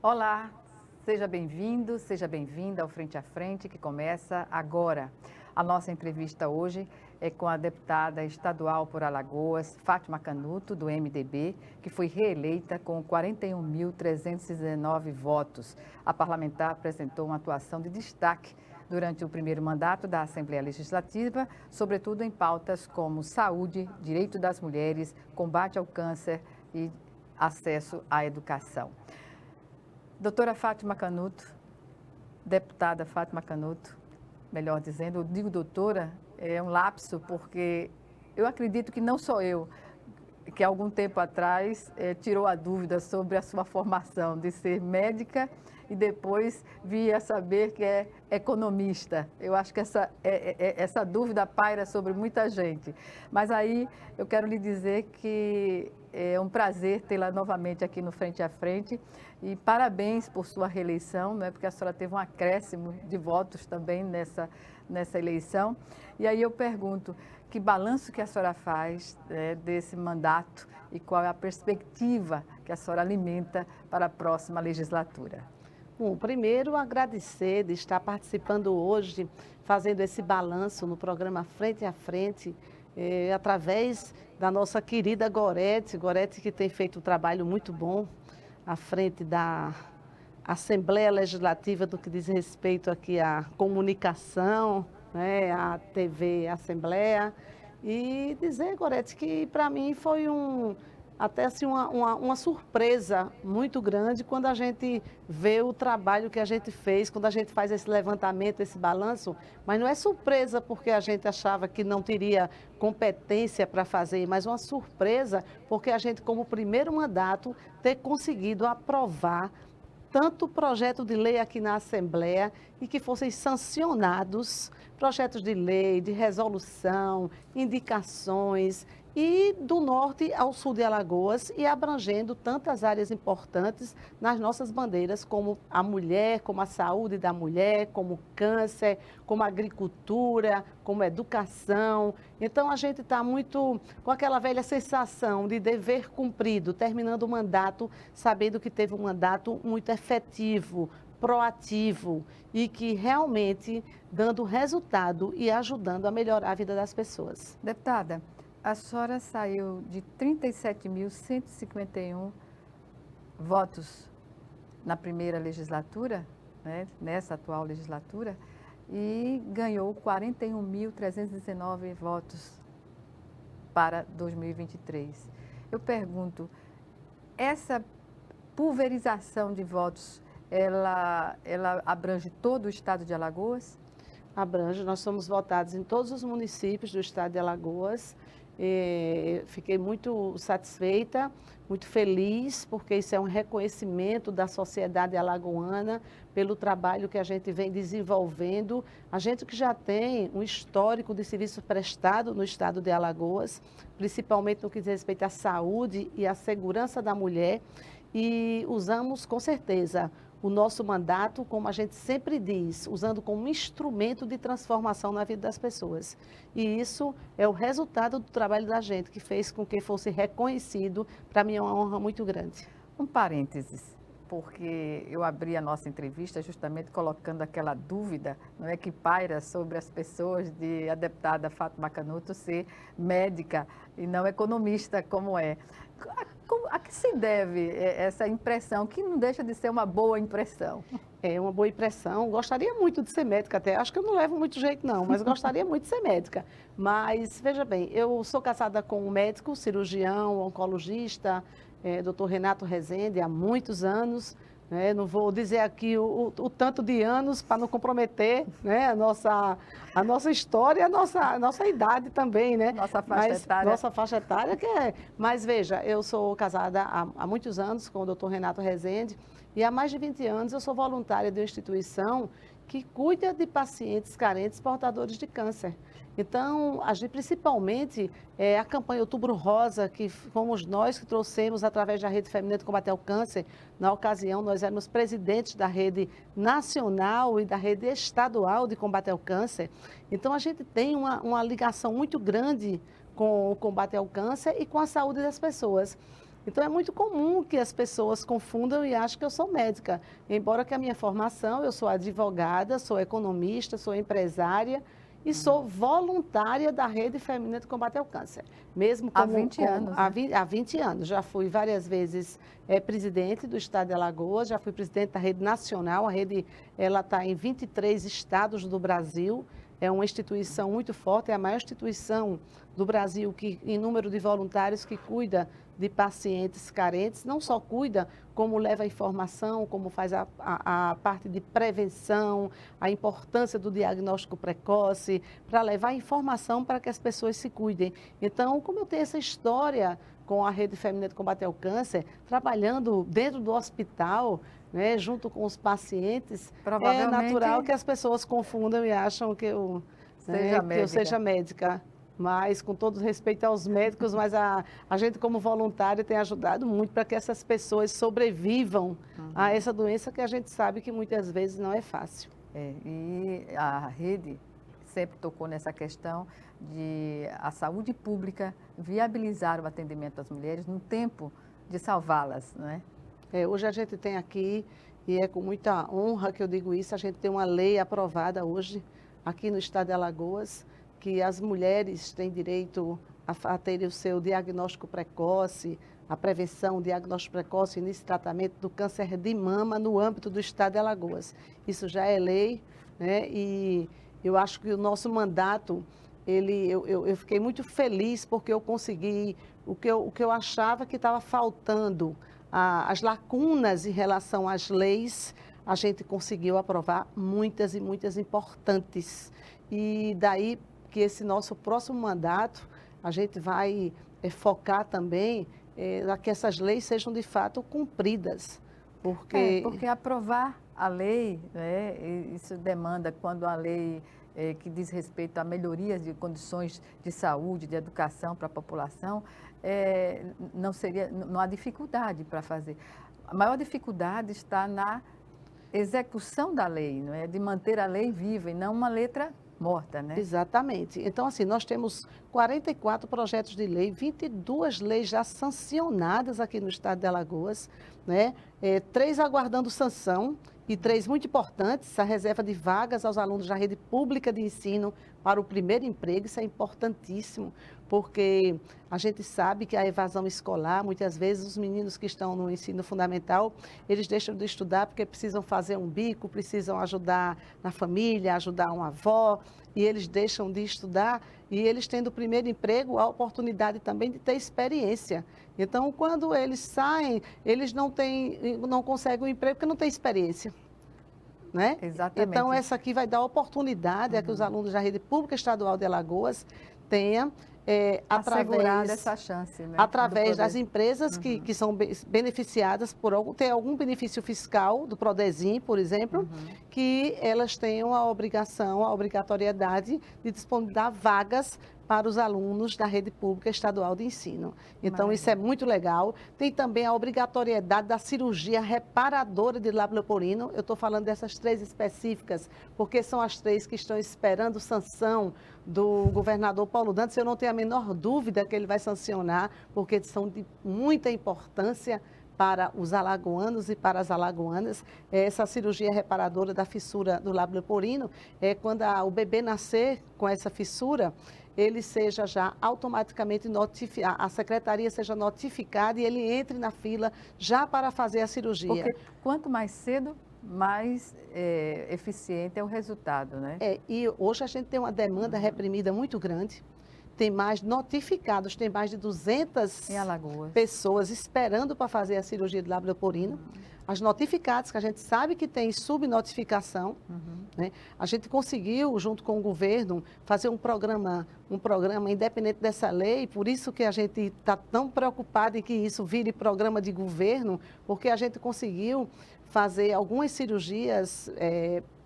Olá, seja bem-vindo, seja bem-vinda ao Frente a Frente, que começa agora. A nossa entrevista hoje é com a deputada estadual por Alagoas, Fátima Canuto, do MDB, que foi reeleita com 41.319 votos. A parlamentar apresentou uma atuação de destaque durante o primeiro mandato da Assembleia Legislativa, sobretudo em pautas como saúde, direito das mulheres, combate ao câncer e acesso à educação. Doutora Fátima Canuto, deputada Fátima Canuto, melhor dizendo, eu digo doutora, é um lapso, porque eu acredito que não sou eu, que há algum tempo atrás tirou a dúvida sobre a sua formação de ser médica e depois via saber que é economista. Eu acho que essa dúvida paira sobre muita gente. Mas aí eu quero lhe dizer que é um prazer tê-la novamente aqui no Frente a Frente e parabéns por sua reeleição, não é? Porque a senhora teve um acréscimo de votos também nessa eleição. E aí eu pergunto, que balanço que a senhora faz desse mandato e qual é a perspectiva que a senhora alimenta para a próxima legislatura? Bom, primeiro agradecer de estar participando hoje, fazendo esse balanço no programa Frente a Frente, através da nossa querida Gorete que tem feito um trabalho muito bom à frente da Assembleia Legislativa no que diz respeito aqui à comunicação, né, à TV Assembleia. E dizer, Gorete, que para mim foi até assim, uma surpresa muito grande quando a gente vê o trabalho que a gente fez, quando a gente faz esse levantamento, esse balanço, mas não é surpresa porque a gente achava que não teria competência para fazer, mas uma surpresa porque a gente, como primeiro mandato, ter conseguido aprovar tanto projeto de lei aqui na Assembleia e que fossem sancionados projetos de lei, de resolução, indicações, e do norte ao sul de Alagoas e abrangendo tantas áreas importantes nas nossas bandeiras, como a mulher, como a saúde da mulher, como o câncer, como a agricultura, como a educação. Então a gente está muito com aquela velha sensação de dever cumprido, terminando o mandato, sabendo que teve um mandato muito efetivo, proativo e que realmente dando resultado e ajudando a melhorar a vida das pessoas. Deputada, a senhora saiu de 37.151 votos na primeira legislatura, né, nessa atual legislatura, e ganhou 41.319 votos para 2023. Eu pergunto, essa pulverização de votos, ela abrange todo o estado de Alagoas? Abrange, nós somos votados em todos os municípios do estado de Alagoas. Fiquei muito satisfeita, muito feliz, porque isso é um reconhecimento da sociedade alagoana pelo trabalho que a gente vem desenvolvendo. A gente que já tem um histórico de serviço prestado no estado de Alagoas, principalmente no que diz respeito à saúde e à segurança da mulher, e usamos com certeza o nosso mandato, como a gente sempre diz, usando como instrumento de transformação na vida das pessoas. E isso é o resultado do trabalho da gente, que fez com que fosse reconhecido. Para mim é uma honra muito grande. Um parênteses, porque eu abri a nossa entrevista justamente colocando aquela dúvida, não é, que paira sobre as pessoas de a deputada Fátima Canuto ser médica e não economista, como é. A que se deve essa impressão, que não deixa de ser uma boa impressão? É uma boa impressão. Gostaria muito de ser médica até. Acho que eu não levo muito jeito não, mas gostaria muito de ser médica. Mas, veja bem, eu sou casada com um médico, cirurgião, oncologista, Dr. Renato Rezende, há muitos anos. Não vou dizer aqui o tanto de anos para não comprometer, né, a nossa história, a nossa idade também, né? Nossa faixa etária. Nossa faixa etária que é. Mas veja, eu sou casada há muitos anos com o Dr. Renato Rezende e há mais de 20 anos eu sou voluntária de uma instituição que cuida de pacientes carentes portadores de câncer. Então, a gente principalmente a campanha Outubro Rosa, que fomos nós que trouxemos através da Rede Feminina de Combate ao Câncer. Na ocasião, nós éramos presidentes da rede nacional e da rede estadual de combate ao câncer. Então, a gente tem uma ligação muito grande com o combate ao câncer e com a saúde das pessoas. Então, é muito comum que as pessoas confundam e achem que eu sou médica. Embora que a minha formação, eu sou advogada, sou economista, sou empresária e sou voluntária da Rede Feminina de Combate ao Câncer. Mesmo Há como, 20 anos, né? há 20 anos. Já fui várias vezes presidente do Estado de Alagoas, já fui presidente da Rede Nacional. A rede ela está em 23 estados do Brasil. É uma instituição muito forte, é a maior instituição do Brasil em número de voluntários que cuida de pacientes carentes, não só cuida, como leva a informação, como faz a parte de prevenção, a importância do diagnóstico precoce, para levar informação para que as pessoas se cuidem. Então, como eu tenho essa história com a Rede Feminina de Combate ao Câncer, trabalhando dentro do hospital, né, junto com os pacientes, é natural que as pessoas confundam e acham que eu seja médica. Mas, com todo respeito aos médicos, mas a gente, como voluntário, tem ajudado muito para que essas pessoas sobrevivam a essa doença que a gente sabe que muitas vezes não é fácil. E a rede sempre tocou nessa questão de a saúde pública viabilizar o atendimento às mulheres no tempo de salvá-las, né? Hoje a gente tem aqui, e é com muita honra que eu digo isso, a gente tem uma lei aprovada hoje, aqui no estado de Alagoas, que as mulheres têm direito a ter o seu diagnóstico precoce, a prevenção, o diagnóstico precoce, início e tratamento do câncer de mama no âmbito do estado de Alagoas. Isso já é lei, né? E eu acho que o nosso mandato, eu fiquei muito feliz porque eu consegui o que eu achava que estava faltando, as lacunas em relação às leis, a gente conseguiu aprovar muitas e muitas importantes. E daí que esse nosso próximo mandato, a gente vai focar também a que essas leis sejam de fato cumpridas. Porque aprovar a lei, né, isso demanda, quando a lei que diz respeito a melhorias de condições de saúde, de educação para a população, não há dificuldade para fazer. A maior dificuldade está na execução da lei, não é? De manter a lei viva e não uma letra morta, né? Exatamente. Então, assim, nós temos 44 projetos de lei, 22 leis já sancionadas aqui no estado de Alagoas, né? 3 aguardando sanção e 3 muito importantes, a reserva de vagas aos alunos da rede pública de ensino para o primeiro emprego. Isso é importantíssimo, porque a gente sabe que a evasão escolar, muitas vezes os meninos que estão no ensino fundamental, eles deixam de estudar porque precisam fazer um bico, precisam ajudar na família, ajudar uma avó, e eles deixam de estudar, e eles tendo o primeiro emprego, a oportunidade também de ter experiência. Então, quando eles saem, eles não conseguem um emprego porque não têm experiência. Né? Exatamente. Então, essa aqui vai dar oportunidade a que os alunos da rede pública estadual de Alagoas tenham, essa chance, né? Através das empresas que são beneficiadas por ter algum benefício fiscal do Prodezim, por exemplo, que elas tenham a obrigatoriedade de disponibilizar vagas para os alunos da rede pública estadual de ensino. Então, isso é muito legal. Tem também a obrigatoriedade da cirurgia reparadora de lábio leporino. Eu estou falando dessas 3 específicas, porque são as 3 que estão esperando sanção do governador Paulo Dantas. Eu não tenho a menor dúvida que ele vai sancionar, porque são de muita importância para os alagoanos e para as alagoanas. Essa cirurgia reparadora da fissura do lábio leporino é quando o bebê nascer com essa fissura, ele seja já automaticamente notificado, a secretaria seja notificada e ele entre na fila já para fazer a cirurgia. Porque quanto mais cedo, mais eficiente é o resultado, né? E hoje a gente tem uma demanda reprimida muito grande. Tem mais notificados, tem mais de 200 pessoas esperando para fazer a cirurgia de lábio leporino. As notificadas, que a gente sabe que tem subnotificação, né? A gente conseguiu, junto com o governo, fazer um programa independente dessa lei, por isso que a gente está tão preocupado em que isso vire programa de governo, porque a gente conseguiu fazer algumas cirurgias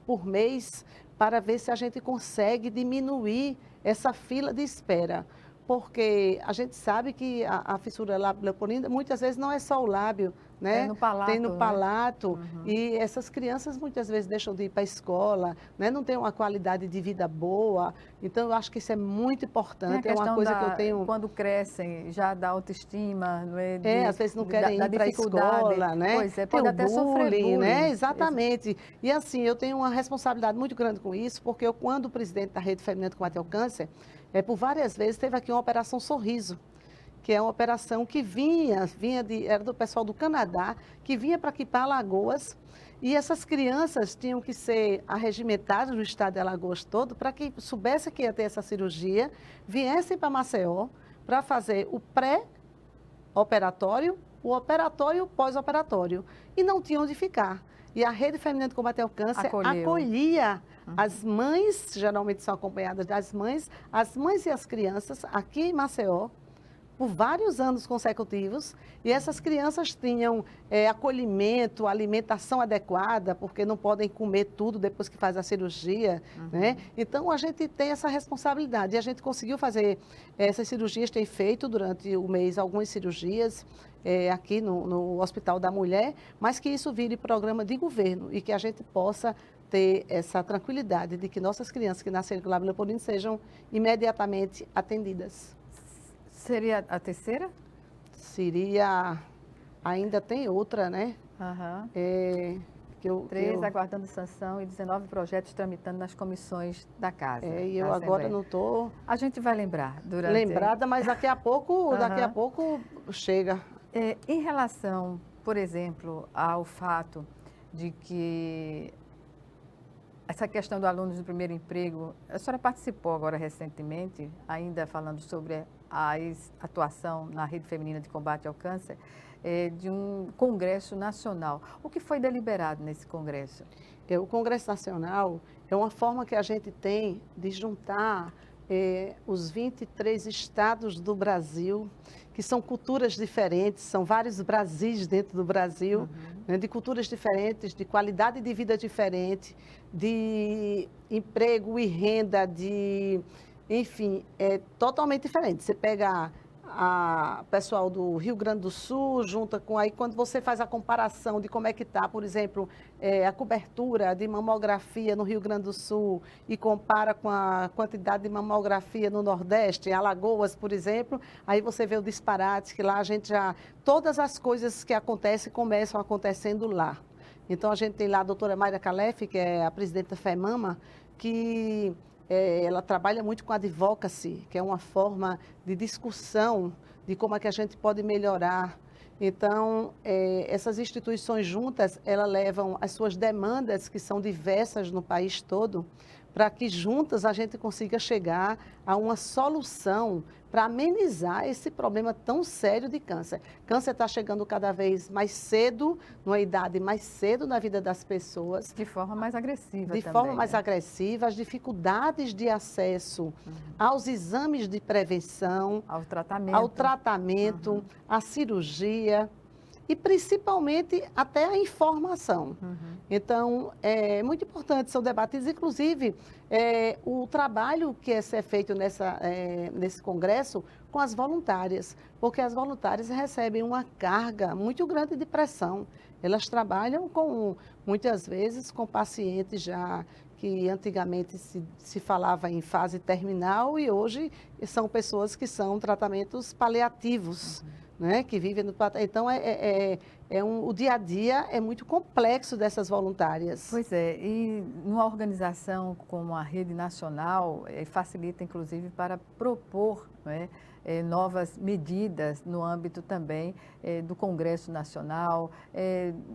por mês para ver se a gente consegue diminuir essa fila de espera. porque a gente sabe que a fissura lábio-leporina muitas vezes não é só o lábio, né? É no palato, tem no né? palato, e essas crianças muitas vezes deixam de ir para a escola, né? Não tem uma qualidade de vida boa, então eu acho que isso é muito Tem a importante, é uma questão coisa que eu tenho... quando crescem, já da autoestima, não é? Às vezes não querem Da ir para a dificuldade. escola, né? Pois é, Tem pode o até sofrer bullying, né? bullying. Exatamente. E assim, eu tenho uma responsabilidade muito grande com isso, porque eu, quando o presidente da Rede Feminina de Combate ao Câncer, por várias vezes teve aqui uma operação Sorriso, que é uma operação que era do pessoal do Canadá, que vinha para aqui para Alagoas, e essas crianças tinham que ser arregimentadas no estado de Alagoas todo, para que soubesse que ia ter essa cirurgia, viessem para Maceió para fazer o pré-operatório, o operatório e o pós-operatório, e não tinham onde ficar. E a Rede Feminina de Combate ao Câncer acolhia as mães, geralmente são acompanhadas das mães, as mães e as crianças aqui em Maceió, por vários anos consecutivos, e essas crianças tinham acolhimento, alimentação adequada, porque não podem comer tudo depois que faz a cirurgia, né? Então, a gente tem essa responsabilidade, e a gente conseguiu fazer essas cirurgias, tem feito durante o mês algumas cirurgias aqui no Hospital da Mulher, mas que isso vire programa de governo, e que a gente possa ter essa tranquilidade de que nossas crianças que nascerem com lábio leporino sejam imediatamente atendidas. Seria a terceira? Seria, ainda tem outra, né? Três aguardando sanção e 19 projetos tramitando nas comissões da Casa. E eu agora não estou... A gente vai lembrar durante... Lembrada, mas daqui a pouco chega. Em relação, por exemplo, ao fato de que essa questão do aluno do primeiro emprego, a senhora participou agora recentemente, ainda falando sobre a atuação na Rede Feminina de Combate ao Câncer, de um congresso nacional. O que foi deliberado nesse congresso? O Congresso Nacional é uma forma que a gente tem de juntar os 23 estados do Brasil, que são culturas diferentes, são vários Brasis dentro do Brasil, né, de culturas diferentes, de qualidade de vida diferente, de emprego e renda, enfim, é totalmente diferente. Você pega o pessoal do Rio Grande do Sul, junta com aí, quando você faz a comparação de como é que está, por exemplo, a cobertura de mamografia no Rio Grande do Sul e compara com a quantidade de mamografia no Nordeste, em Alagoas, por exemplo, aí você vê o disparate, que lá a gente todas as coisas que acontecem começam acontecendo lá. Então, a gente tem lá a doutora Mayra Calef, que é a presidente da FEMAMA, que ela trabalha muito com advocacy, que é uma forma de discussão de como é que a gente pode melhorar. Então, essas instituições juntas, elas levam as suas demandas, que são diversas no país todo, para que juntas a gente consiga chegar a uma solução para amenizar esse problema tão sério de câncer. Câncer está chegando cada vez mais cedo, numa idade mais cedo na vida das pessoas. De forma mais agressiva De também, forma mais agressiva, as dificuldades de acesso aos exames de prevenção, ao tratamento, à cirurgia e principalmente até a informação. Então, é muito importante, são debatidos, inclusive o trabalho que é ser feito nesse congresso com as voluntárias, porque as voluntárias recebem uma carga muito grande de pressão. Elas trabalham muitas vezes com pacientes já que antigamente se falava em fase terminal e hoje são pessoas que são tratamentos paliativos. Né, que vivem no... Então, o dia a dia é muito complexo dessas voluntárias. Pois é, e numa organização como a Rede Nacional, facilita, inclusive, para propor, né, novas medidas no âmbito também do Congresso Nacional,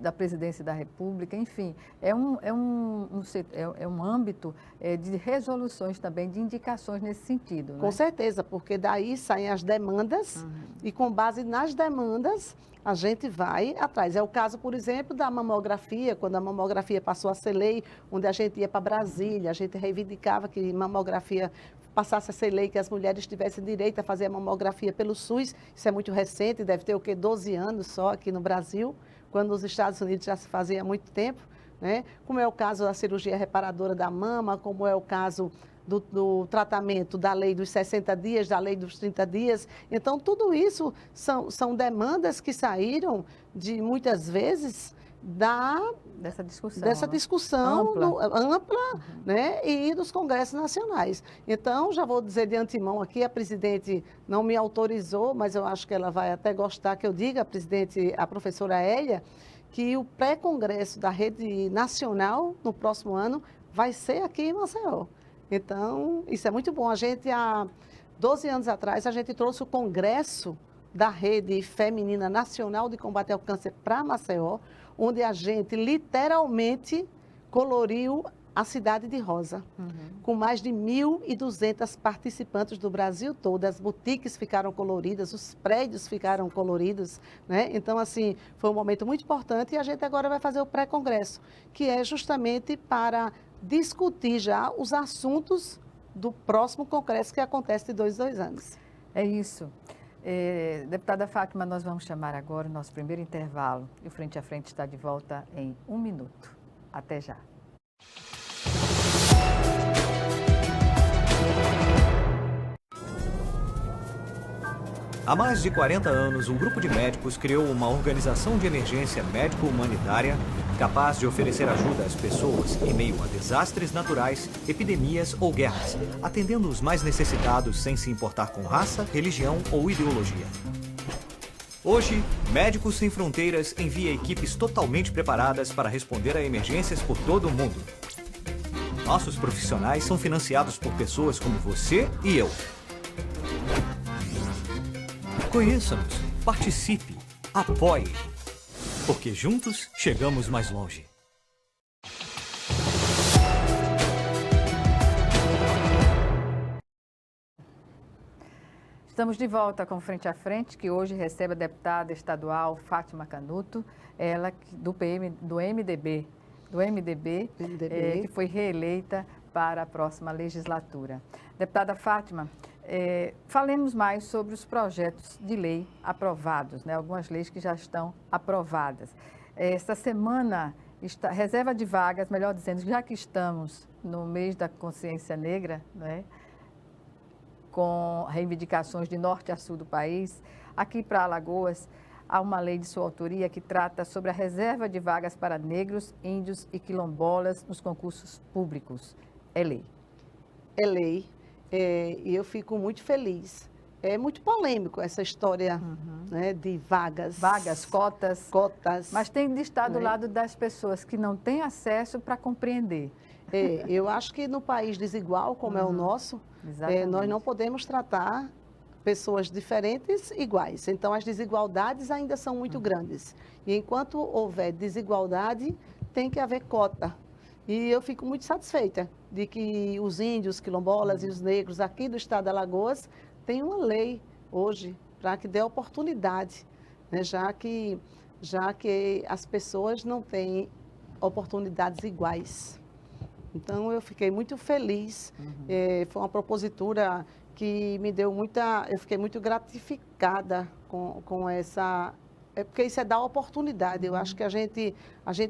da Presidência da República, enfim, é um âmbito de resoluções também, de indicações nesse sentido. Com certeza, porque daí saem as demandas e com base nas demandas a gente vai atrás. É o caso, por exemplo, da mamografia, quando a mamografia passou a ser lei, onde a gente ia para Brasília, a gente reivindicava que mamografia passasse a ser lei, que as mulheres tivessem direito a fazer a mamografia pelo SUS. Isso é muito recente, deve ter 12 anos só aqui no Brasil, quando nos Estados Unidos já se fazia há muito tempo, né? Como é o caso da cirurgia reparadora da mama, como é o caso do tratamento da lei dos 60 dias, da lei dos 30 dias. Então, tudo isso são demandas que saíram de, muitas vezes, dessa discussão ampla, né, e dos congressos nacionais. Então, já vou dizer de antemão aqui, a presidente não me autorizou, mas eu acho que ela vai até gostar que eu diga, a professora Hélia, que o pré-congresso da rede nacional no próximo ano vai ser aqui em Maceió. Então, isso é muito bom. Há 12 anos atrás, a gente trouxe o congresso da Rede Feminina Nacional de Combate ao Câncer para Maceió, onde a gente literalmente coloriu a cidade de rosa, com mais de 1.200 participantes do Brasil todo. As boutiques ficaram coloridas, os prédios ficaram coloridos, né? Então, assim, foi um momento muito importante e a gente agora vai fazer o pré-congresso, que é justamente para discutir já os assuntos do próximo congresso que acontece de 2 em 2 anos. É isso. Deputada Fátima, nós vamos chamar agora o nosso primeiro intervalo e o Frente a Frente está de volta em 1 minuto. Até já. Há mais de 40 anos, um grupo de médicos criou uma organização de emergência médico-humanitária capaz de oferecer ajuda às pessoas em meio a desastres naturais, epidemias ou guerras, atendendo os mais necessitados sem se importar com raça, religião ou ideologia. Hoje, Médicos Sem Fronteiras envia equipes totalmente preparadas para responder a emergências por todo o mundo. Nossos profissionais são financiados por pessoas como você e eu. Conheça-nos, participe, apoie, porque juntos chegamos mais longe. Estamos de volta com Frente a Frente, que hoje recebe a deputada estadual Fátima Canuto, ela do MDB, que foi reeleita para a próxima legislatura. Deputada Fátima, falemos mais sobre os projetos de lei aprovados, né? Algumas leis que já estão aprovadas. Esta semana, reserva de vagas, melhor dizendo, já que estamos no mês da consciência negra, né? Com reivindicações de norte a sul do país, aqui para Alagoas, há uma lei de sua autoria que trata sobre a reserva de vagas para negros, índios e quilombolas nos concursos públicos. É lei. É lei. E eu fico muito feliz. É muito polêmico essa história, né, de vagas. Vagas, cotas. Cotas. Mas tem de estar do lado das pessoas que não têm acesso para compreender. Eu acho que no país desigual, como é o nosso, nós não podemos tratar pessoas diferentes iguais. Então, as desigualdades ainda são muito grandes. E enquanto houver desigualdade, tem que haver cota. E eu fico muito satisfeita de que os índios, quilombolas e os negros aqui do estado de Alagoas têm uma lei hoje para que dê oportunidade, né? já que as pessoas não têm oportunidades iguais. Então, eu fiquei muito feliz. Foi uma propositura que me deu eu fiquei muito gratificada com essa... porque isso é dar oportunidade. Eu acho que a gente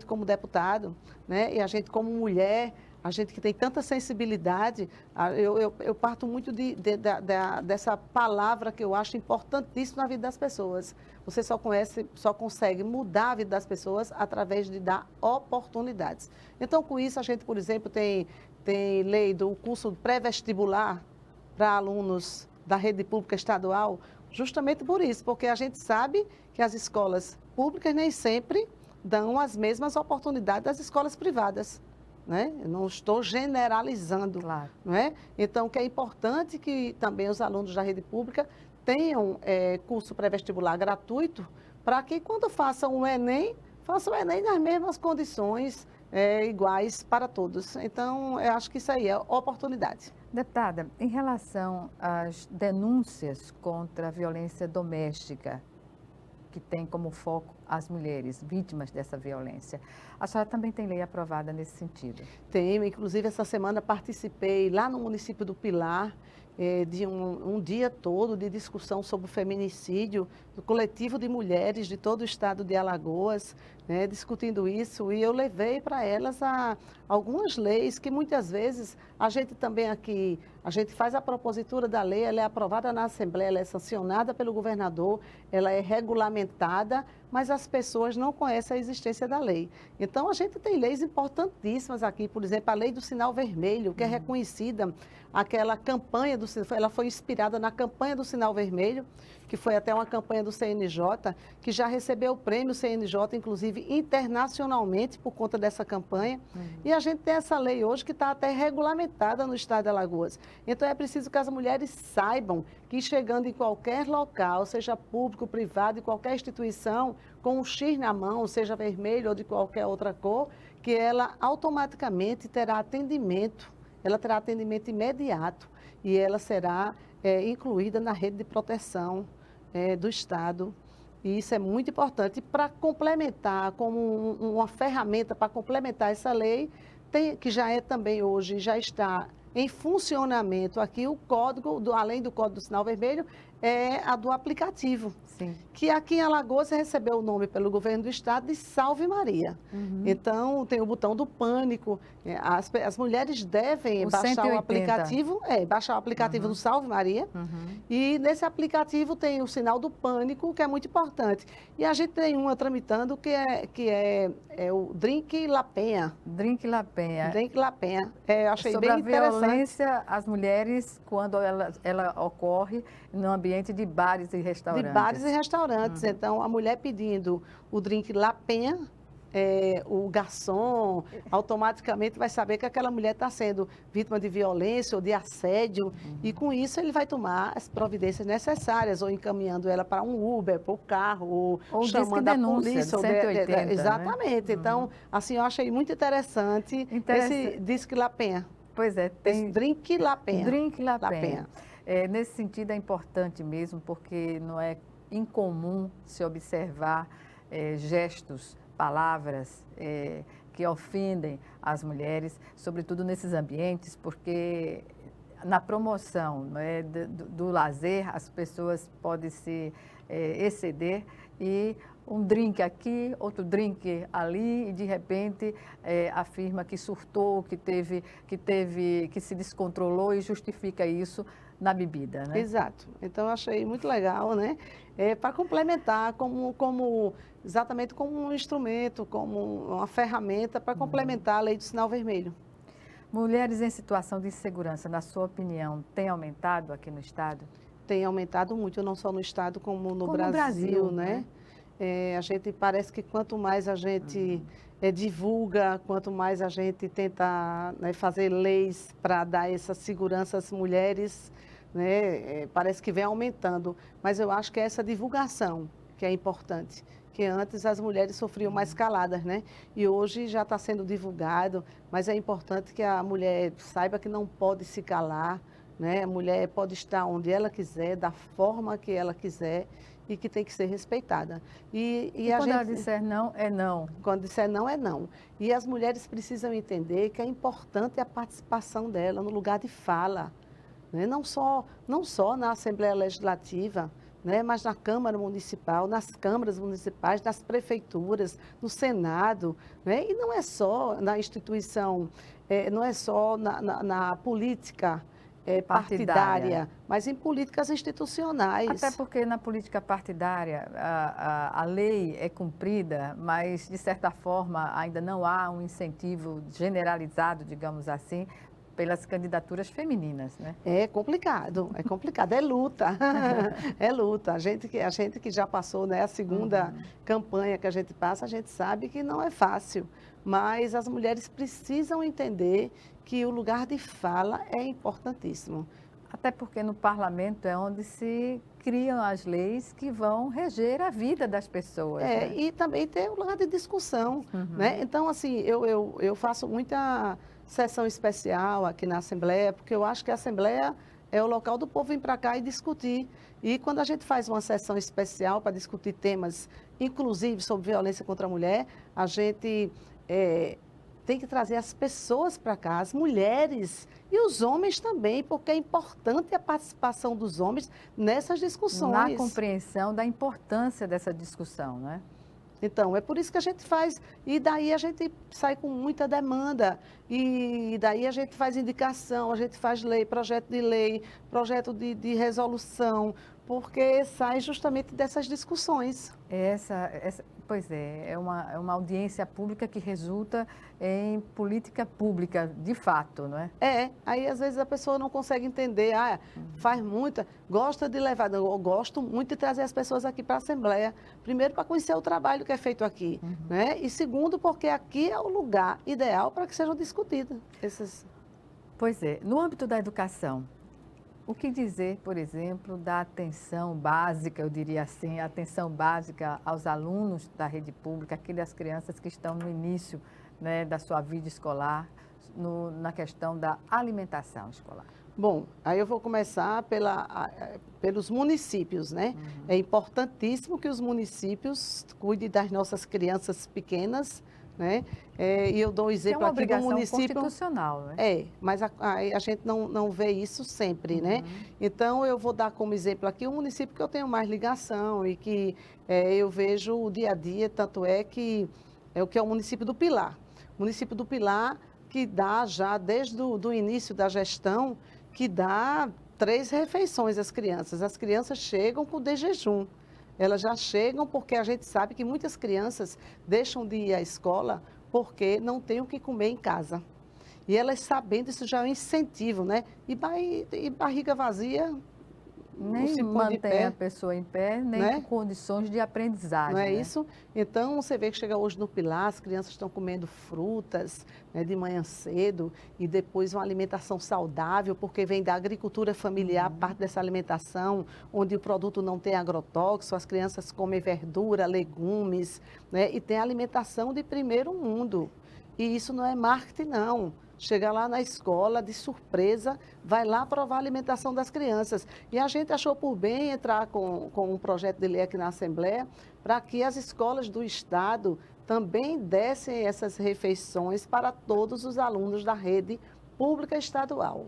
como deputado, né, e a gente como mulher, a gente que tem tanta sensibilidade, eu parto muito dessa palavra que eu acho importantíssima na vida das pessoas. Você só consegue mudar a vida das pessoas através de dar oportunidades. Então, com isso, a gente, por exemplo, tem lei do curso pré-vestibular para alunos da rede pública estadual, justamente por isso, porque a gente sabe que as escolas públicas nem sempre dão as mesmas oportunidades das escolas privadas. Né? Eu não estou generalizando. Claro. Não é? Então, que é importante que também os alunos da rede pública tenham curso pré-vestibular gratuito, para que quando façam o Enem nas mesmas condições iguais para todos. Então, eu acho que isso aí é oportunidade. Deputada, em relação às denúncias contra a violência doméstica, que tem como foco as mulheres vítimas dessa violência, a senhora também tem lei aprovada nesse sentido? Tenho, inclusive essa semana participei lá no município do Pilar, de um dia todo de discussão sobre o feminicídio, do coletivo de mulheres de todo o estado de Alagoas, né, discutindo isso, e eu levei para elas algumas leis que muitas vezes a gente também aqui, a gente faz a propositura da lei, ela é aprovada na Assembleia, ela é sancionada pelo governador, ela é regulamentada, mas as pessoas não conhecem a existência da lei. Então, a gente tem leis importantíssimas aqui, por exemplo, a lei do sinal vermelho, que é reconhecida, aquela campanha, ela foi inspirada na campanha do sinal vermelho, que foi até uma campanha do CNJ, que já recebeu o prêmio CNJ, inclusive internacionalmente, por conta dessa campanha. E a gente tem essa lei hoje que está até regulamentada no estado de Alagoas. Então, é preciso que as mulheres saibam que chegando em qualquer local, seja público, privado, em qualquer instituição, com um X na mão, seja vermelho ou de qualquer outra cor, que ela automaticamente terá atendimento, ela terá atendimento imediato e ela será incluída na rede de proteção do Estado. E isso é muito importante. Para complementar, como uma ferramenta para complementar essa lei, que já é também hoje, já está em funcionamento aqui o código, além do código do sinal vermelho, é a do aplicativo. Sim. Que aqui em Alagoas recebeu o nome pelo governo do estado de Salve Maria. Então, tem o botão do pânico. As mulheres devem baixar o aplicativo, baixar o aplicativo do Salve Maria. E nesse aplicativo tem o sinal do pânico, que é muito importante. E a gente tem uma tramitando que é o Drink La Penha. Drink La Penha. Drink La Penha. Eu achei sobre bem interessante. Sobre a violência às mulheres quando ela ocorre no ambiente de bares e restaurantes. De bares e restaurantes. Então, a mulher pedindo o Drink La Penha, o garçom automaticamente vai saber que aquela mulher está sendo vítima de violência ou de assédio e com isso ele vai tomar as providências necessárias ou encaminhando ela para um Uber, para o carro, ou chamando a polícia. 180, exatamente. Né? Então, assim, eu achei muito interessante esse Drink La Penha. Pois é, tem... Drink La Penha. Drink La Penha. Nesse sentido é importante mesmo, porque não é incomum se observar gestos, palavras que ofendem as mulheres, sobretudo nesses ambientes, porque na promoção do lazer as pessoas podem se exceder e um drink aqui, outro drink ali, e de repente afirma que surtou, que se descontrolou e justifica isso na bebida, né? Exato. Então, eu achei muito legal, né? Para complementar, exatamente como um instrumento, como uma ferramenta para complementar a lei do sinal vermelho. Mulheres em situação de insegurança, na sua opinião, tem aumentado aqui no estado? Tem aumentado muito, não só no estado como no Brasil, né? A gente parece que quanto mais a gente divulga, quanto mais a gente tenta fazer leis para dar essa segurança às mulheres, né, parece que vem aumentando. Mas eu acho que é essa divulgação que é importante. Que antes as mulheres sofriam mais caladas, né? E hoje já está sendo divulgado, mas é importante que a mulher saiba que não pode se calar, né? A mulher pode estar onde ela quiser, da forma que ela quiser e que tem que ser respeitada. E quando ela disser não, é não. Quando disser não, é não. E as mulheres precisam entender que é importante a participação dela no lugar de fala, né? Não só na Assembleia Legislativa, né, mas na Câmara Municipal, nas câmaras municipais, nas prefeituras, no Senado, né? E não é só na instituição, não é só na política partidária, mas em políticas institucionais. Até porque na política partidária a lei é cumprida, mas de certa forma ainda não há um incentivo generalizado, digamos assim, pelas candidaturas femininas, né? É complicado, é luta, é luta. A gente que já passou, né, a segunda campanha que a gente passa, a gente sabe que não é fácil, mas as mulheres precisam entender que o lugar de fala é importantíssimo. Até porque no parlamento é onde se criam as leis que vão reger a vida das pessoas. Né? E também tem o lugar de discussão, né? Então, assim, eu faço muita sessão especial aqui na Assembleia, porque eu acho que a Assembleia é o local do povo vir para cá e discutir. E quando a gente faz uma sessão especial para discutir temas, inclusive sobre violência contra a mulher, a gente tem que trazer as pessoas para cá, as mulheres e os homens também, porque é importante a participação dos homens nessas discussões. Na compreensão da importância dessa discussão, né? Então, é por isso que a gente faz, e daí a gente sai com muita demanda, e daí a gente faz indicação, a gente faz lei, projeto de resolução, porque sai justamente dessas discussões. Pois é uma audiência pública que resulta em política pública, de fato, não é? Aí às vezes a pessoa não consegue entender, faz muita, gosta de levar, eu gosto muito de trazer as pessoas aqui para a Assembleia, primeiro para conhecer o trabalho que é feito aqui, né? E segundo porque aqui é o lugar ideal para que sejam discutidas essas... Pois é, no âmbito da educação, o que dizer, por exemplo, da atenção básica, eu diria assim, a atenção básica aos alunos da rede pública, aquelas crianças que estão no início, né, da sua vida escolar, na questão da alimentação escolar? Bom, aí eu vou começar pelos municípios, né? É importantíssimo que os municípios cuidem das nossas crianças pequenas, né? E eu dou um exemplo aqui do município... É uma obrigação constitucional, né? Mas a gente não vê isso sempre, né? Então, eu vou dar como exemplo aqui um município que eu tenho mais ligação e que eu vejo o dia a dia, tanto é que é o que é o município do Pilar. O município do Pilar, que dá já desde o início da gestão, que dá 3 refeições às crianças. As crianças chegam com de jejum. Elas já chegam porque a gente sabe que muitas crianças deixam de ir à escola porque não têm o que comer em casa. E elas sabendo, isso já é um incentivo, né? E barriga vazia nem se põe mantém de pé, a pessoa em pé, nem né? com condições de aprendizagem. Não é né? isso? Então, você vê que chega hoje no Pilar, as crianças estão comendo frutas, né, de manhã cedo, e depois uma alimentação saudável, porque vem da agricultura familiar, parte dessa alimentação, onde o produto não tem agrotóxico, as crianças comem verdura, legumes, né, e tem alimentação de primeiro mundo. E isso não é marketing, não. Chega lá na escola, de surpresa, vai lá provar a alimentação das crianças. E a gente achou por bem entrar com um projeto de lei aqui na Assembleia, para que as escolas do Estado também dessem essas refeições para todos os alunos da rede pública estadual.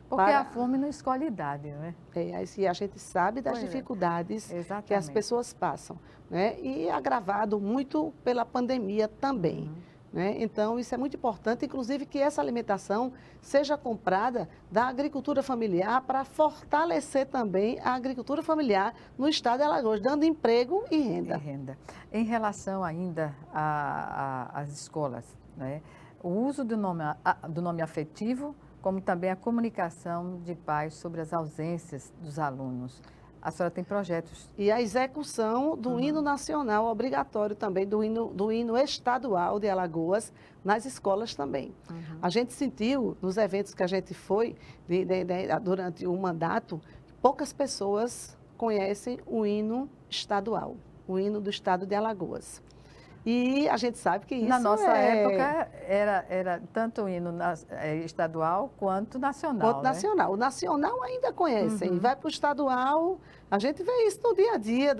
Porque a fome não escolhe idade, né? E a gente sabe das dificuldades que as pessoas passam, né? E agravado muito pela pandemia também. Né? Então, isso é muito importante, inclusive que essa alimentação seja comprada da agricultura familiar para fortalecer também a agricultura familiar no estado de Alagoas, dando emprego e renda. Em relação ainda às escolas, né? O uso do nome afetivo, como também a comunicação de pais sobre as ausências dos alunos. A senhora tem projetos. E a execução do hino nacional obrigatório também, do hino estadual de Alagoas, nas escolas também. A gente sentiu, nos eventos que a gente foi, durante o mandato, poucas pessoas conhecem o hino estadual, o hino do estado de Alagoas. E a gente sabe que isso na nossa época era tanto o hino estadual quanto nacional. Quanto nacional. O nacional ainda conhecem. Vai para o estadual, a gente vê isso no dia a dia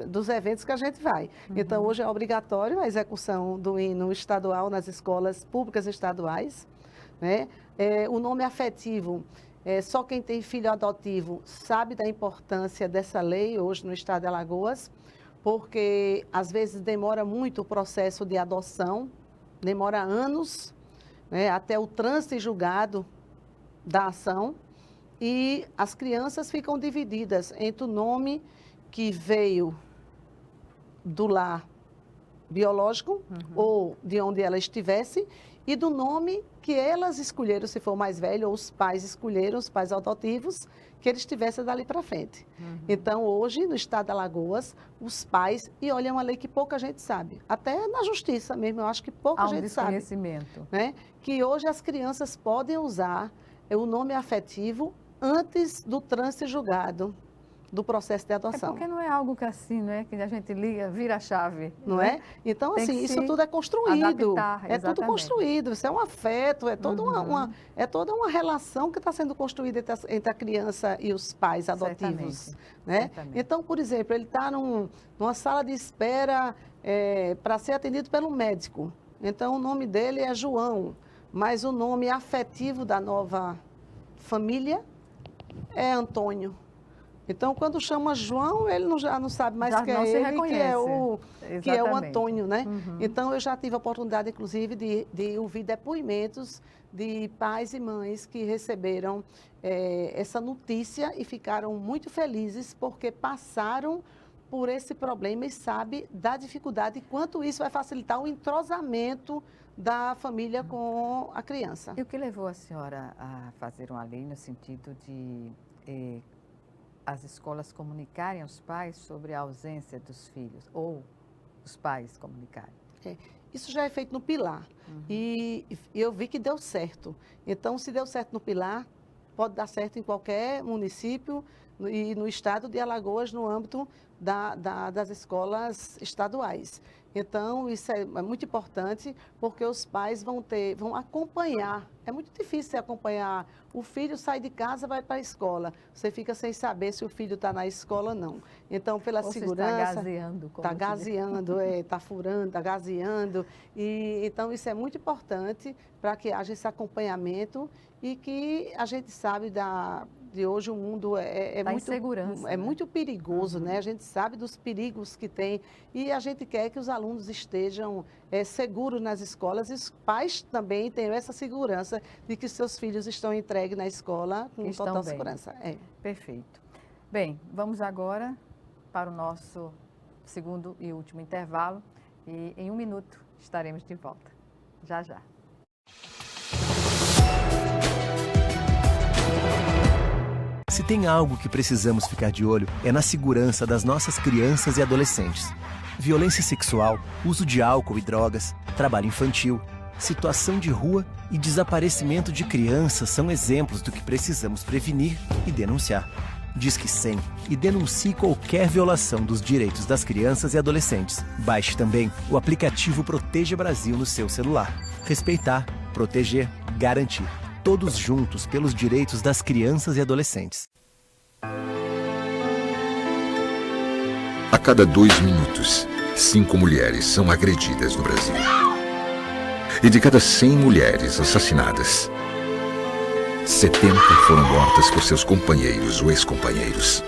dos eventos que a gente vai. Então, hoje é obrigatório a execução do hino estadual nas escolas públicas estaduais. Né? O nome afetivo, só quem tem filho adotivo sabe da importância dessa lei hoje no estado de Alagoas, porque às vezes demora muito o processo de adoção, demora anos, né, até o trânsito e julgado da ação, e as crianças ficam divididas entre o nome que veio do lar biológico, ou de onde ela estivesse, e do nome que elas escolheram, se for mais velho, ou os pais escolheram, os pais adotivos, que eles estivessem dali para frente. Então, hoje, no estado de Alagoas, os pais, e olha, é uma lei que pouca gente sabe, até na justiça mesmo, eu acho que pouca gente sabe. Desconhecimento. Né? Que hoje as crianças podem usar o nome afetivo antes do trânsito julgado do processo de adoção. Porque não é algo que assim, né, que a gente liga, vira a chave. Não é? Então, Tem assim, que isso tudo é construído. adaptar, É tudo construído, isso é um afeto, é toda uma relação que está sendo construída entre a criança e os pais adotivos. Né? Certamente. Então, por exemplo, ele está numa sala de espera para ser atendido pelo médico. Então, o nome dele é João, mas o nome afetivo da nova família é Antônio. Então, quando chama João, ele já não sabe mais Já que não é se ele, reconhece. que é o Exatamente. Antônio, né? Uhum. Então, eu já tive a oportunidade, inclusive, de ouvir depoimentos de pais e mães que receberam essa notícia e ficaram muito felizes porque passaram por esse problema e sabe da dificuldade e quanto isso vai facilitar o entrosamento da família com a criança. E o que levou a senhora a fazer uma lei no sentido de as escolas comunicarem aos pais sobre a ausência dos filhos, ou os pais comunicarem? Isso já é feito no Pilar. E eu vi que deu certo. Então, se deu certo no Pilar, pode dar certo em qualquer município e no estado de Alagoas, no âmbito das escolas estaduais. Então, isso é muito importante, porque os pais vão acompanhar. É muito difícil você acompanhar. O filho sai de casa, vai para a escola. Você fica sem saber se o filho está na escola ou não. Então, pela Ou segurança... está gazeando. Está gazeando, está furando, está gazeando. E, então, isso é muito importante para que haja esse acompanhamento e que a gente sabe de hoje o mundo é muito perigoso, né? A gente sabe dos perigos que tem e a gente quer que os alunos estejam seguros nas escolas e os pais também tenham essa segurança de que seus filhos estão entregues na escola com total segurança. Perfeito. Bem, vamos agora para o nosso segundo e último intervalo e em 1 minuto estaremos de volta. Já, já. Se tem algo que precisamos ficar de olho, é na segurança das nossas crianças e adolescentes. Violência sexual, uso de álcool e drogas, trabalho infantil, situação de rua e desaparecimento de crianças são exemplos do que precisamos prevenir e denunciar. Disque 100 e denuncie qualquer violação dos direitos das crianças e adolescentes. Baixe também o aplicativo Proteja Brasil no seu celular. Respeitar, proteger, garantir. Todos juntos pelos direitos das crianças e adolescentes. A cada 2 minutos, 5 mulheres são agredidas no Brasil. E de cada 100 mulheres assassinadas, 70 foram mortas por seus companheiros ou ex-companheiros.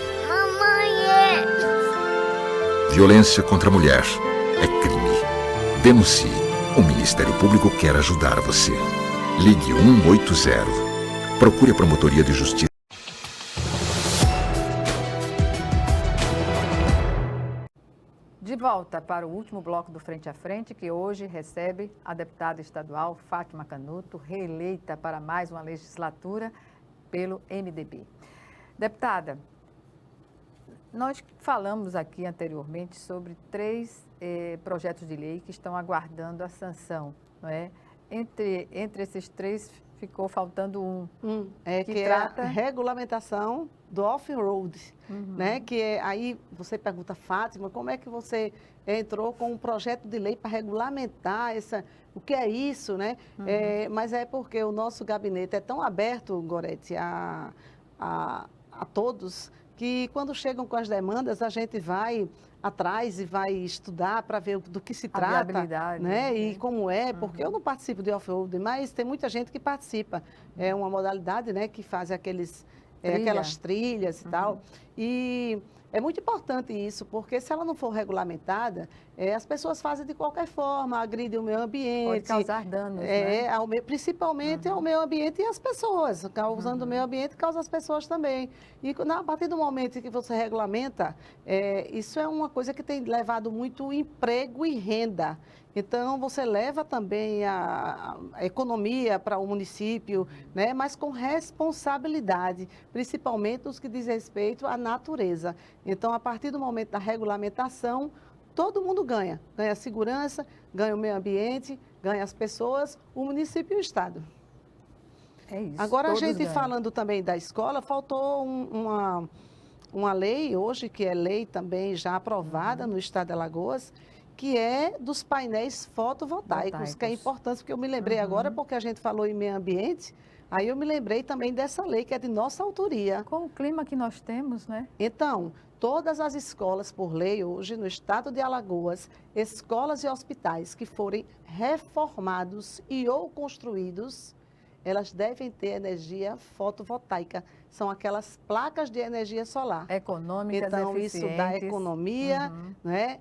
Violência contra a mulher é crime. Denuncie. O Ministério Público quer ajudar você. Ligue 180. Procure a Promotoria de Justiça. De volta para o último bloco do Frente a Frente, que hoje recebe a deputada estadual Fátima Canuto, reeleita para mais uma legislatura pelo MDB. Deputada, nós falamos aqui anteriormente sobre 3 projetos de lei que estão aguardando a sanção, não é? Entre esses 3 ficou faltando um. Que trata... é a regulamentação do off-road, né? Que aí você pergunta, Fátima, como é que você entrou com um projeto de lei para regulamentar o que é isso, né? Mas é porque o nosso gabinete é tão aberto, Gorete, a todos, que quando chegam com as demandas, a gente vai atrás e vai estudar para ver do que se trata, né? E como é, porque eu não participo de off-road, mas tem muita gente que participa. É uma modalidade, né, que faz aquelas trilhas e tal. E é muito importante isso, porque se ela não for regulamentada, as pessoas fazem de qualquer forma, agridem o meio ambiente. Pode causar danos, né? Principalmente ao meio ambiente e às pessoas. Causando o meio ambiente, causa as pessoas também. E a partir do momento que você regulamenta, isso é uma coisa que tem levado muito emprego e renda. Então, você leva também a economia para o município, né? Mas com responsabilidade, principalmente os que diz respeito à natureza. Então, a partir do momento da regulamentação, todo mundo ganha. Ganha a segurança, ganha o meio ambiente, ganha as pessoas, o município e o Estado. É isso. Agora, a gente falando também da escola, faltou uma lei hoje, que é lei também já aprovada no Estado de Alagoas, que é dos painéis fotovoltaicos, que é importante, porque eu me lembrei agora, porque a gente falou em meio ambiente, aí eu me lembrei também dessa lei, que é de nossa autoria. Com o clima que nós temos, né? Então, todas as escolas, por lei, hoje, no estado de Alagoas, escolas e hospitais que forem reformados e ou construídos, elas devem ter energia fotovoltaica. São aquelas placas de energia solar. Econômicas, então, isso dá eficientes. economia, né?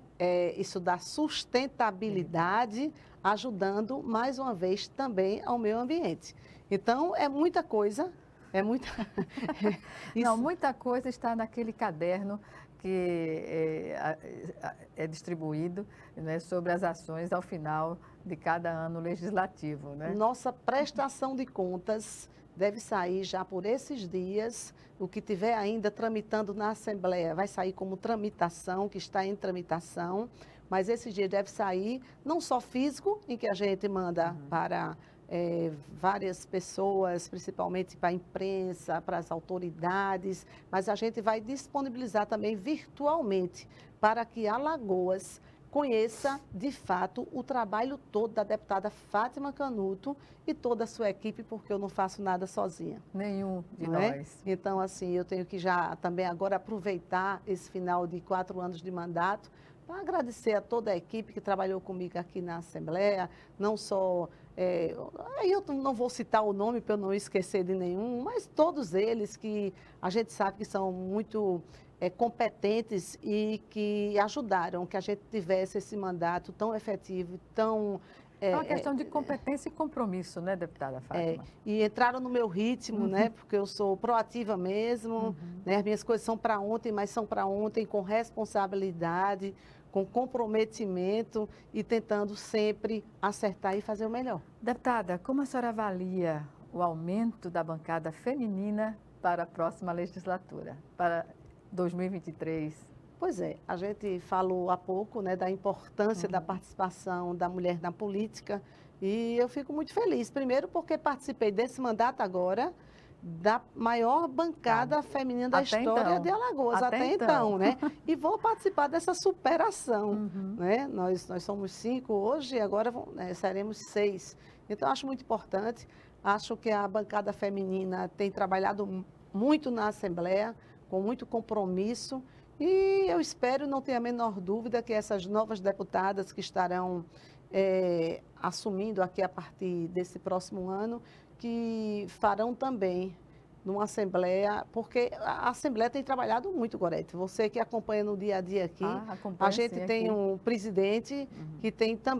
Isso dá sustentabilidade, ajudando, mais uma vez, também ao meio ambiente. Então, é muita coisa, é muita... Não, muita coisa está naquele caderno que é distribuído, né, sobre as ações ao final de cada ano legislativo, né? Nossa prestação de contas deve sair já por esses dias. O que tiver ainda tramitando na Assembleia vai sair como tramitação, que está em tramitação. Mas esses dias deve sair, não só físico, em que a gente manda para várias pessoas, principalmente para a imprensa, para as autoridades, mas a gente vai disponibilizar também virtualmente para que Alagoas conheça, de fato, o trabalho todo da deputada Fátima Canuto e toda a sua equipe, porque eu não faço nada sozinha. Nenhum de Não é? nós. Então, assim, eu tenho que já também agora aproveitar esse final de 4 anos de mandato para agradecer a toda a equipe que trabalhou comigo aqui na Assembleia, não só... aí eu não vou citar o nome para eu não esquecer de nenhum, mas todos eles que a gente sabe que são muito... competentes e que ajudaram que a gente tivesse esse mandato tão efetivo, tão... É uma questão de competência e compromisso, né, deputada Fátima? E entraram no meu ritmo, né, porque eu sou proativa mesmo, né, as minhas coisas são para ontem, mas são para ontem com responsabilidade, com comprometimento e tentando sempre acertar e fazer o melhor. Deputada, como a senhora avalia o aumento da bancada feminina para a próxima legislatura, para 2023? Pois é, a gente falou há pouco, né, da importância da participação da mulher na política e eu fico muito feliz. Primeiro porque participei desse mandato agora da maior bancada feminina da história de Alagoas, até então, né? E vou participar dessa superação, né? Nós somos 5 hoje e agora seremos 6. Então, acho muito importante. Acho que a bancada feminina tem trabalhado muito na Assembleia, com muito compromisso. E eu espero, não tenho a menor dúvida, que essas novas deputadas que estarão assumindo aqui a partir desse próximo ano, que farão também numa Assembleia, porque a Assembleia tem trabalhado muito, Gorete. Você que acompanha no dia a dia aqui, a gente tem um presidente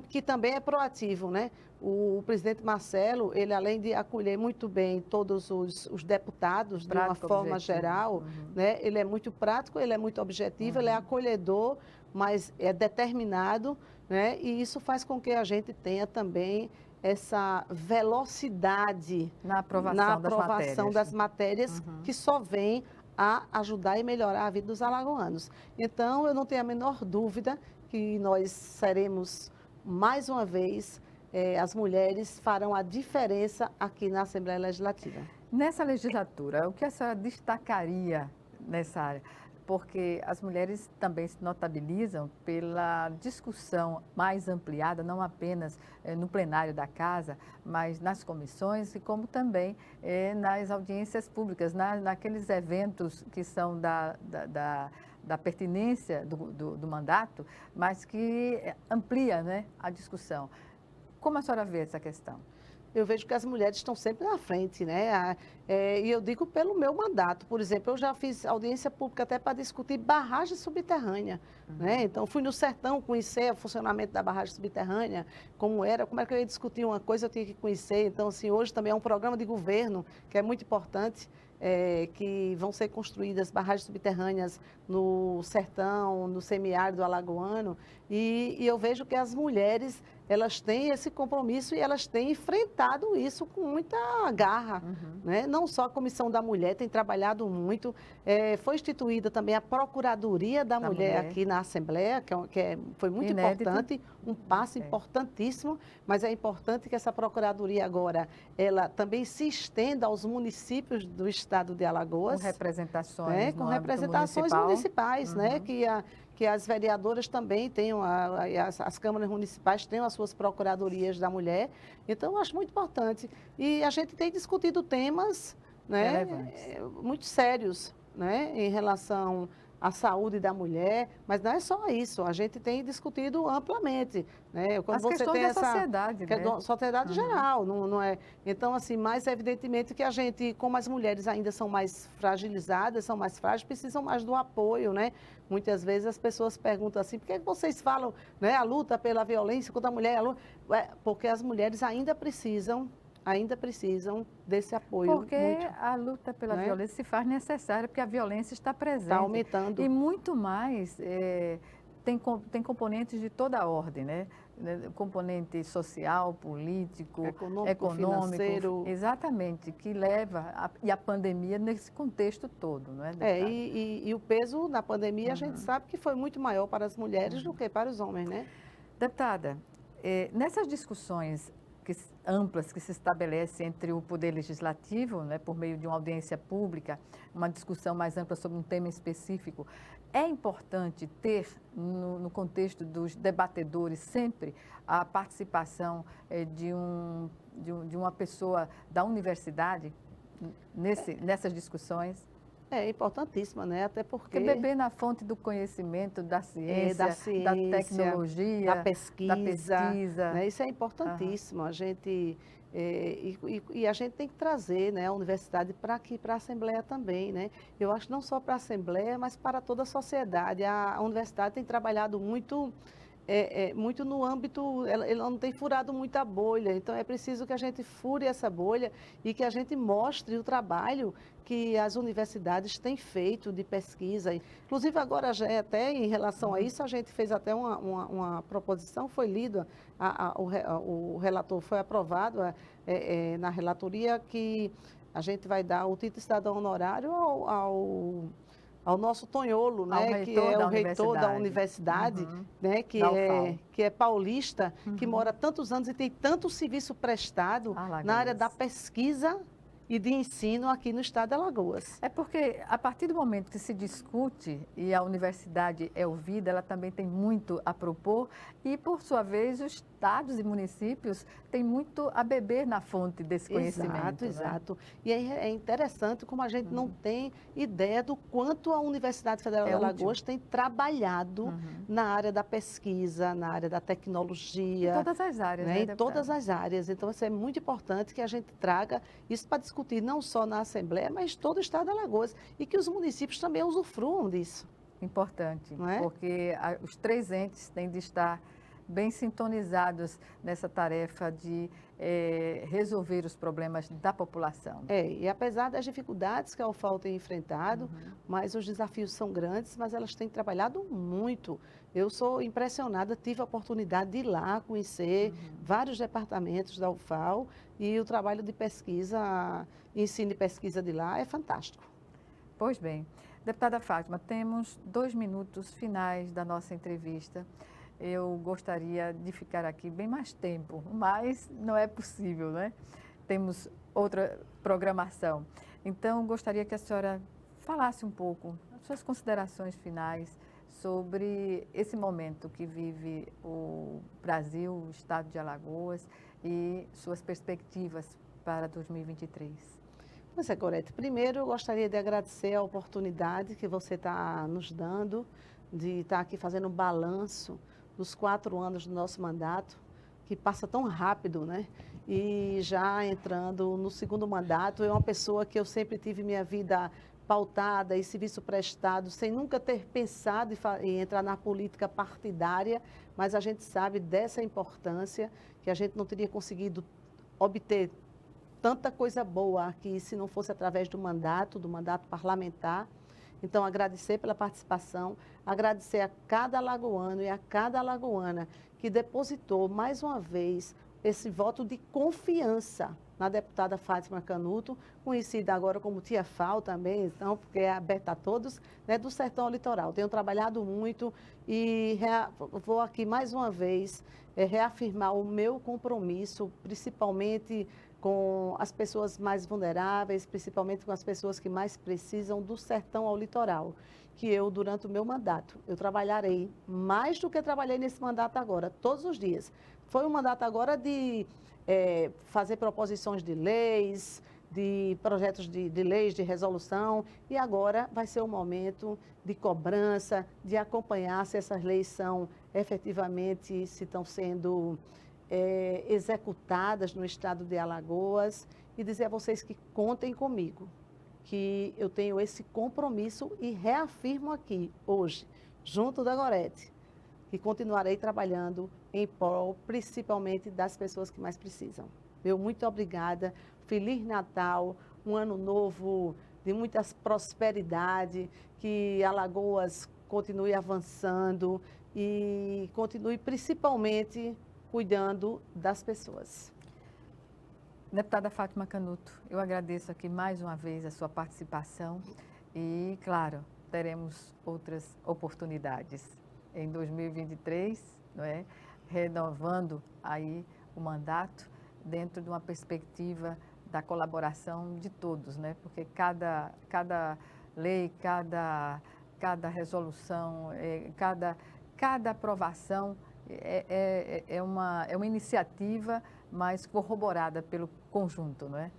que também é proativo, né? O presidente Marcelo, ele além de acolher muito bem todos os deputados de uma forma geral, né? Ele é muito prático, ele é muito objetivo, ele é acolhedor, mas é determinado, né? E isso faz com que a gente tenha também essa velocidade na aprovação das matérias que só vem a ajudar e melhorar a vida dos alagoanos. Então, eu não tenho a menor dúvida que nós seremos, mais uma vez, as mulheres farão a diferença aqui na Assembleia Legislativa. Nessa legislatura, o que a senhora destacaria nessa área? Porque as mulheres também se notabilizam pela discussão mais ampliada, não apenas no plenário da Casa, mas nas comissões e como também nas audiências públicas, naqueles eventos que são da pertinência do mandato, mas que amplia, né, a discussão. Como a senhora vê essa questão? Eu vejo que as mulheres estão sempre na frente, né? E eu digo pelo meu mandato. Por exemplo, eu já fiz audiência pública até para discutir barragem subterrânea, né? Então, fui no sertão conhecer o funcionamento da barragem subterrânea, como é que eu ia discutir uma coisa, eu tinha que conhecer. Então, assim, hoje também é um programa de governo que é muito importante, que vão ser construídas barragens subterrâneas no sertão, no semiárido alagoano. E eu vejo que as mulheres, elas têm esse compromisso e elas têm enfrentado isso com muita garra, né? Não só a Comissão da Mulher tem trabalhado muito, foi instituída também a Procuradoria da Mulher aqui na Assembleia, foi muito importante, um passo importantíssimo, mas é importante que essa Procuradoria agora, ela também se estenda aos municípios do estado de Alagoas. Com representações com representações municipais, né? Que as vereadoras também tenham, as câmaras municipais tenham as suas procuradorias da mulher. Então, eu acho muito importante. E a gente tem discutido temas, né, muito sérios, né, em relação a saúde da mulher, mas não é só isso, a gente tem discutido amplamente, né? As questões da sociedade, né? Sociedade geral, não é? Então, assim, mais evidentemente que a gente, como as mulheres ainda são mais fragilizadas, são mais frágeis, precisam mais do apoio, né? Muitas vezes as pessoas perguntam assim, por que vocês falam, né, a luta pela violência contra a mulher? Porque as mulheres ainda precisam desse apoio. Porque a luta pela violência se faz necessária, porque a violência está presente. Está aumentando. E muito mais, tem componentes de toda a ordem, né? Componente social, político, econômico, financeiro. Exatamente, que leva, e a pandemia nesse contexto todo, não é? E o peso da pandemia, a gente sabe que foi muito maior para as mulheres do que para os homens, né? Deputada, nessas discussões amplas que se estabelece entre o Poder Legislativo, né, por meio de uma audiência pública, uma discussão mais ampla sobre um tema específico, é importante ter, no contexto dos debatedores, sempre a participação de uma pessoa da universidade nessas discussões? É importantíssima, né? Até porque beber na fonte do conhecimento, da ciência, da tecnologia, da pesquisa. Né? Isso é importantíssimo. A gente, e a gente tem que trazer, né, a universidade para aqui, para a Assembleia também. Né? Eu acho que não só para a Assembleia, mas para toda a sociedade. A universidade tem trabalhado muito muito no âmbito, ela não tem furado muita bolha, então é preciso que a gente fure essa bolha e que a gente mostre o trabalho que as universidades têm feito de pesquisa. Inclusive agora já até em relação a isso, a gente fez até uma proposição, foi lido, o relator foi aprovado na relatoria que a gente vai dar o título de cidadão honorário ao nosso Tonholo, né, que é o reitor da universidade, né, que é paulista, que mora tantos anos e tem tanto serviço prestado na área da pesquisa e de ensino aqui no estado de Alagoas. É porque a partir do momento que se discute e a universidade é ouvida, ela também tem muito a propor e, por sua vez, os estados e municípios têm muito a beber na fonte desse conhecimento. Exato. E é interessante como a gente não tem ideia do quanto a Universidade Federal de Alagoas tem trabalhado na área da pesquisa, na área da tecnologia. Em todas as áreas, né? Em todas as áreas. Então, isso é muito importante que a gente traga isso para discutir não só na Assembleia, mas todo o estado de Alagoas. E que os municípios também usufruam disso. Importante, não é? Porque os três entes têm de estar bem sintonizados nessa tarefa de resolver os problemas da população. E apesar das dificuldades que a UFAL tem enfrentado, mas os desafios são grandes, mas elas têm trabalhado muito. Eu sou impressionada, tive a oportunidade de ir lá conhecer vários departamentos da UFAL e o trabalho de pesquisa, ensino e pesquisa de lá é fantástico. Pois bem, deputada Fátima, temos 2 minutos finais da nossa entrevista. Eu gostaria de ficar aqui bem mais tempo, mas não é possível, né? Temos outra programação. Então, gostaria que a senhora falasse um pouco, as suas considerações finais sobre esse momento que vive o Brasil, o estado de Alagoas e suas perspectivas para 2023. Pois é, Gorete. Primeiro, eu gostaria de agradecer a oportunidade que você está nos dando de estar aqui fazendo um balanço dos 4 anos do nosso mandato, que passa tão rápido, né? E já entrando no segundo mandato, é uma pessoa que eu sempre tive minha vida pautada e serviço prestado, sem nunca ter pensado em entrar na política partidária, mas a gente sabe dessa importância, que a gente não teria conseguido obter tanta coisa boa aqui se não fosse através do mandato parlamentar. Então, agradecer pela participação, agradecer a cada alagoano e a cada alagoana que depositou mais uma vez esse voto de confiança na deputada Fátima Canuto, conhecida agora como Tia Fal também, então, porque é aberta a todos, né, do Sertão Litoral. Tenho trabalhado muito e vou aqui mais uma vez reafirmar o meu compromisso, principalmente com as pessoas mais vulneráveis, principalmente com as pessoas que mais precisam do sertão ao litoral, que eu, durante o meu mandato, eu trabalharei mais do que trabalhei nesse mandato agora, todos os dias. Foi um mandato agora de fazer proposições de leis, de projetos de leis, de resolução, e agora vai ser o momento de cobrança, de acompanhar se essas leis são efetivamente, se estão sendo executadas no estado de Alagoas, e dizer a vocês que contem comigo, que eu tenho esse compromisso e reafirmo aqui, hoje, junto da Gorete, que continuarei trabalhando em prol, principalmente, das pessoas que mais precisam. Meu muito obrigada, Feliz Natal, um ano novo de muita prosperidade, que Alagoas continue avançando e continue principalmente cuidando das pessoas. Deputada Fátima Canuto, eu agradeço aqui mais uma vez a sua participação e, claro, teremos outras oportunidades em 2023, não é? Renovando aí o mandato dentro de uma perspectiva da colaboração de todos, né? Porque cada lei, cada resolução, cada aprovação é uma iniciativa, mas corroborada pelo conjunto, não é?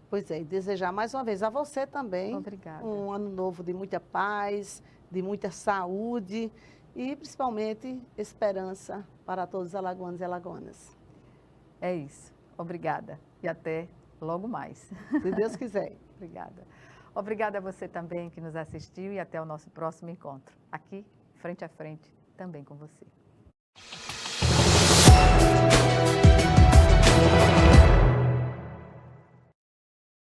Pois é, e desejar mais uma vez a você também Obrigada. um ano novo de muita paz, de muita saúde e principalmente esperança para todos os alagoanos e alagoanas. É isso. Obrigada. E até logo mais. Se Deus quiser. Obrigada. Obrigada a você também que nos assistiu e até o nosso próximo encontro. Aqui, frente a frente, também com você.